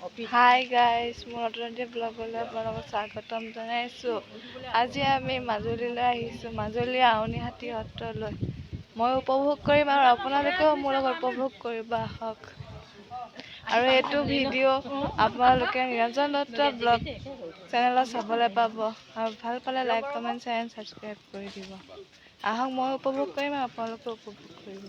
Hi guys, মোৰ নতুন ব্লগলৈ আপোনালোকক স্বাগতম জনাইছোঁ। আজি আমি মাজুলীলৈ আহিছোঁ, মাজুলী আউনীহাটী সত্ৰলৈ। মই উপভোগ কৰিম আৰু আপোনালোকেও মোৰ লগত উপভোগ কৰিব আহক। আৰু এইটো ভিডিঅ' আপোনালোকে নিৰঞ্জন দত্ত ব্লগ চেনেলত চাবলৈ পাব। আৰু ভাল পালে like, comment, share and subscribe কৰি দিব। আহক মই উপভোগ কৰিম আৰু আপোনালোকেও উপভোগ কৰিব।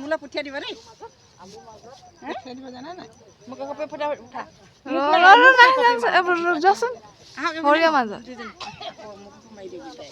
মোলৈ পঠিয়াই দিবা দেই। পঠিয়াই দিব জানা নাই? মোক কপি ফটা উঠা। যাচোন সৰিয়া মাজত মাৰি দিবি তাই।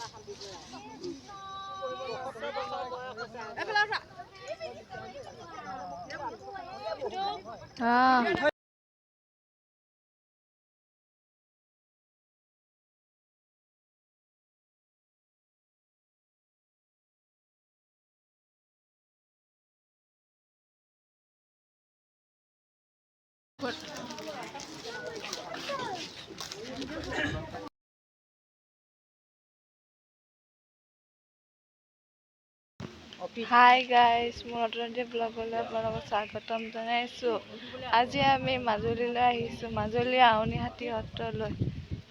Hi guys, মোৰ নতুন ব্লগলৈ আপোনালোকক স্বাগতম জনাইছোঁ। আজি আমি মাজুলীলৈ আহিছোঁ, মাজুলী আউনীহাটী সত্ৰলৈ।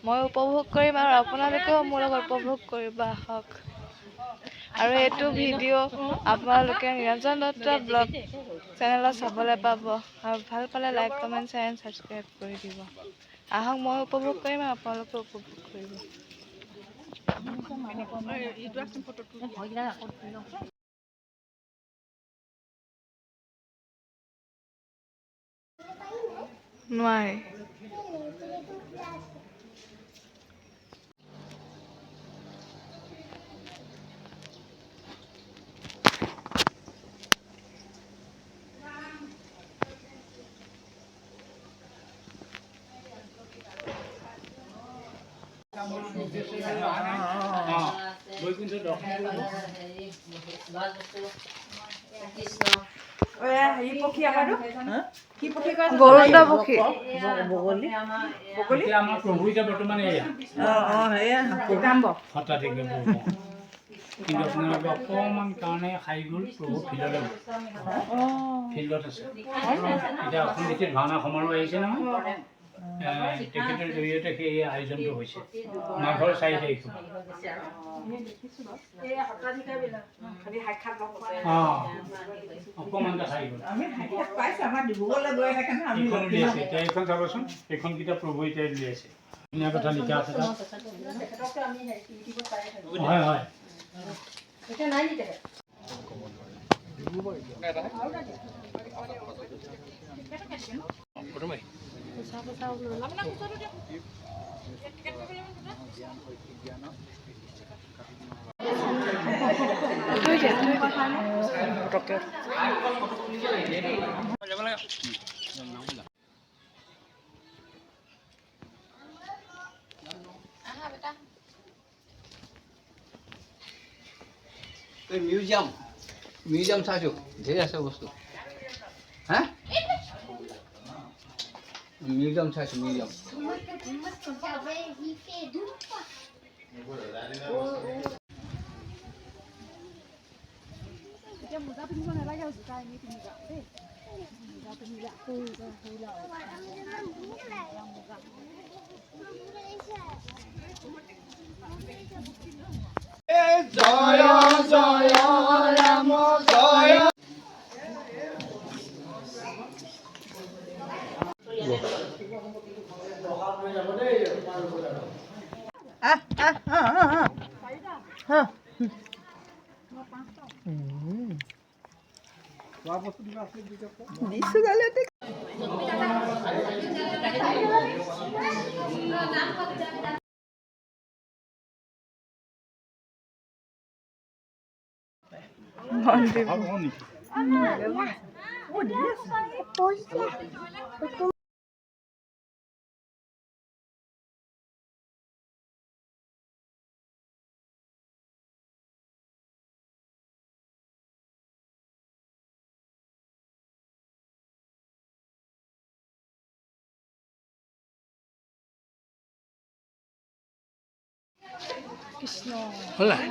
মই উপভোগ কৰিম আৰু আপোনালোকেও মোৰ লগত উপভোগ কৰিব আহক। আৰু এইটো ভিডিঅ' আপোনালোকে নিৰঞ্জন দত্ত ব্লগ চেনেলত চাবলৈ পাব। আৰু ভাল পালে like, comment, share and subscribe কৰি দিব। আহক মই উপভোগ কৰিম আৰু আপোনালোকেও উপভোগ কৰিব। নোৱাৰে। গৰুড় পক্ষী বগলী আমাৰ প্ৰভু এতিয়া বৰ্তমান এয়া কিন্তু আপোনালোকে অকণমান কাৰণে খাই গ'ল প্ৰভু ফিল্ডত আছে। এতিয়া অসম নীতিত ভাওনা সমাৰোহ আহিছে নহয়, তেখেতৰ জৰিয়তে সেই আয়োজনটো হৈছে মাঘৰ 4 তাৰিখে। অকণমানটা খাই গ'ল। এইখন উলিয়াইছে এতিয়া, এইখন চাবচোন, এইখন কিতাপ প্ৰভু এতিয়া উলিয়াইছে। ধুনীয়া কথা লিখা আছে তাত। হয় হয়। মিউজিয়াম চাইছোঁ ধেৰ আছে বস্তু হা মিউজিয়াম চাইছোঁ মিউজিয়াম জয় জয় ৰাম জয় কৃষ্ণ হ'ল নাই